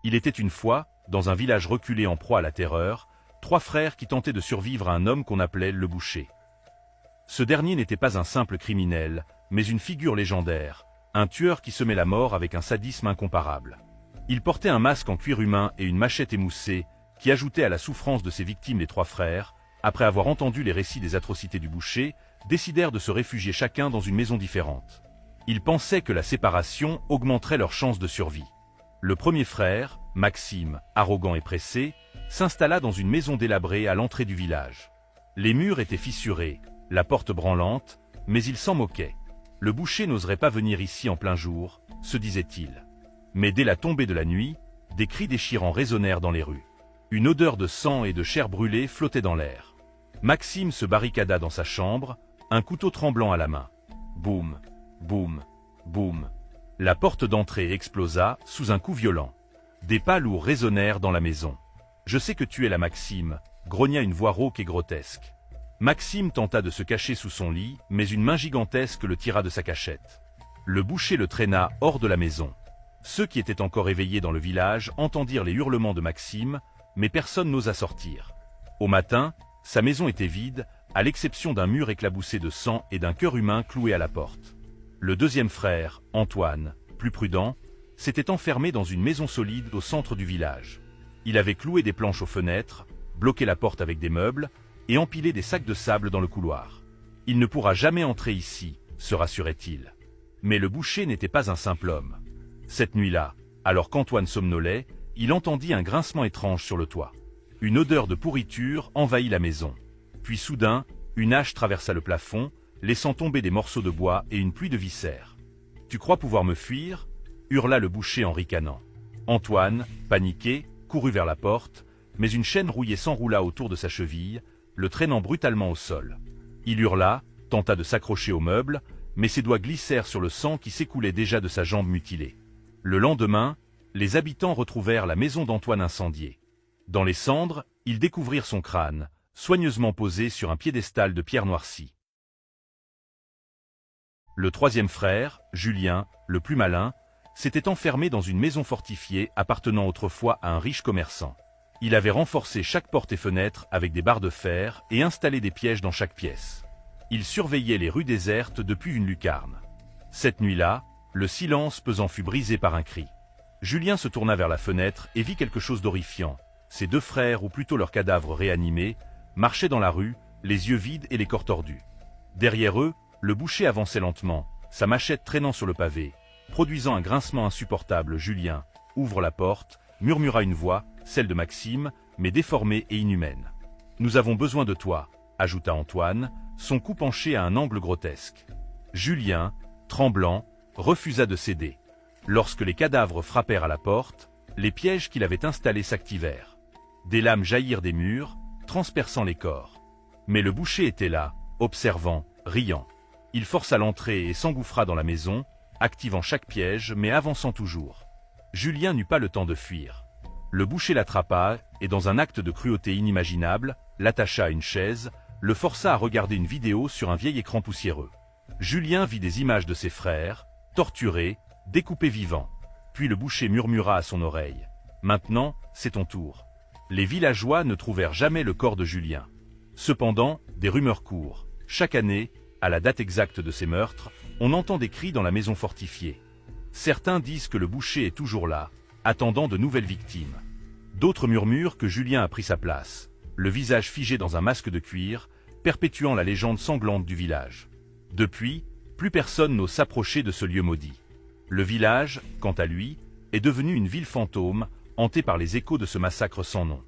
Il était une fois, dans un village reculé en proie à la terreur, 3 frères qui tentaient de survivre à un homme qu'on appelait le boucher. Ce dernier n'était pas un simple criminel, mais une figure légendaire, un tueur qui semait la mort avec un sadisme incomparable. Il portait un masque en cuir humain et une machette émoussée, qui ajoutait à la souffrance de ses victimes. Les 3 frères, après avoir entendu les récits des atrocités du boucher, décidèrent de se réfugier chacun dans une maison différente. Ils pensaient que la séparation augmenterait leurs chances de survie. Le premier frère, Maxime, arrogant et pressé, s'installa dans une maison délabrée à l'entrée du village. Les murs étaient fissurés, la porte branlante, mais il s'en moquait. Le boucher n'oserait pas venir ici en plein jour, se disait-il. Mais dès la tombée de la nuit, des cris déchirants résonnèrent dans les rues. Une odeur de sang et de chair brûlée flottait dans l'air. Maxime se barricada dans sa chambre, un couteau tremblant à la main. Boum, boum, boum. La porte d'entrée explosa sous un coup violent. Des pas lourds résonnèrent dans la maison. « Je sais que tu es là, Maxime », grogna une voix rauque et grotesque. Maxime tenta de se cacher sous son lit, mais une main gigantesque le tira de sa cachette. Le boucher le traîna hors de la maison. Ceux qui étaient encore éveillés dans le village entendirent les hurlements de Maxime, mais personne n'osa sortir. Au matin, sa maison était vide, à l'exception d'un mur éclaboussé de sang et d'un cœur humain cloué à la porte. Le deuxième frère, Antoine, plus prudent, s'était enfermé dans une maison solide au centre du village. Il avait cloué des planches aux fenêtres, bloqué la porte avec des meubles, et empilé des sacs de sable dans le couloir. Il ne pourra jamais entrer ici, se rassurait-il. Mais le boucher n'était pas un simple homme. Cette nuit-là, alors qu'Antoine somnolait, il entendit un grincement étrange sur le toit. Une odeur de pourriture envahit la maison. Puis soudain, une hache traversa le plafond, laissant tomber des morceaux de bois et une pluie de viscères. « Tu crois pouvoir me fuir ?» hurla le boucher en ricanant. Antoine, paniqué, courut vers la porte, mais une chaîne rouillée s'enroula autour de sa cheville, le traînant brutalement au sol. Il hurla, tenta de s'accrocher au meuble, mais ses doigts glissèrent sur le sang qui s'écoulait déjà de sa jambe mutilée. Le lendemain, les habitants retrouvèrent la maison d'Antoine incendiée. Dans les cendres, ils découvrirent son crâne, soigneusement posé sur un piédestal de pierre noircie. Le troisième frère, Julien, le plus malin, s'était enfermé dans une maison fortifiée appartenant autrefois à un riche commerçant. Il avait renforcé chaque porte et fenêtre avec des barres de fer et installé des pièges dans chaque pièce. Il surveillait les rues désertes depuis une lucarne. Cette nuit-là, le silence pesant fut brisé par un cri. Julien se tourna vers la fenêtre et vit quelque chose d'horrifiant. Ses 2 frères, ou plutôt leurs cadavres réanimés, marchaient dans la rue, les yeux vides et les corps tordus. Derrière eux, le boucher avançait lentement, sa machette traînant sur le pavé, produisant un grincement insupportable. « Julien, ouvre la porte », murmura une voix, celle de Maxime, mais déformée et inhumaine. « Nous avons besoin de toi », ajouta Antoine, son cou penché à un angle grotesque. Julien, tremblant, refusa de céder. Lorsque les cadavres frappèrent à la porte, les pièges qu'il avait installés s'activèrent. Des lames jaillirent des murs, transperçant les corps. Mais le boucher était là, observant, riant. Il força l'entrée et s'engouffra dans la maison, activant chaque piège mais avançant toujours. Julien n'eut pas le temps de fuir. Le boucher l'attrapa et, dans un acte de cruauté inimaginable, l'attacha à une chaise, le força à regarder une vidéo sur un vieil écran poussiéreux. Julien vit des images de ses frères, torturés, découpés vivants. Puis le boucher murmura à son oreille. « Maintenant, c'est ton tour. » Les villageois ne trouvèrent jamais le corps de Julien. Cependant, des rumeurs courent. Chaque année, à la date exacte de ces meurtres, on entend des cris dans la maison fortifiée. Certains disent que le boucher est toujours là, attendant de nouvelles victimes. D'autres murmurent que Julien a pris sa place, le visage figé dans un masque de cuir, perpétuant la légende sanglante du village. Depuis, plus personne n'ose s'approcher de ce lieu maudit. Le village, quant à lui, est devenu une ville fantôme, hantée par les échos de ce massacre sans nom.